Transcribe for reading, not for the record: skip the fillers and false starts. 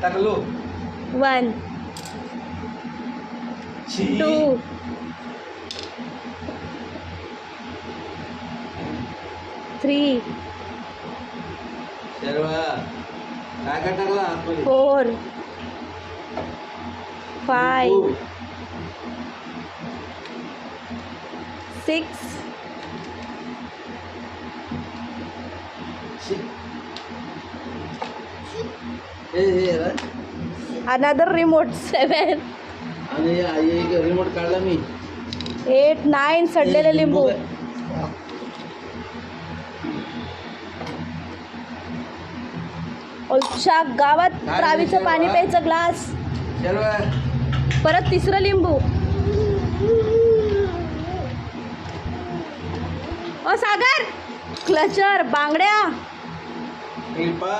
टाकलो 1 2 3 सर्व काय काय टाकला आतमध्ये 4 5 6 another remote 7 आणि एक रिमोट काढला मी 8 9 सडलेले लिंबू ओच्या गावात त्रावीचं पाणी प्यायचं ग्लास सर्व परत तिसरं लिंबू ओ सागर क्लचर बांगड्या शिल्पा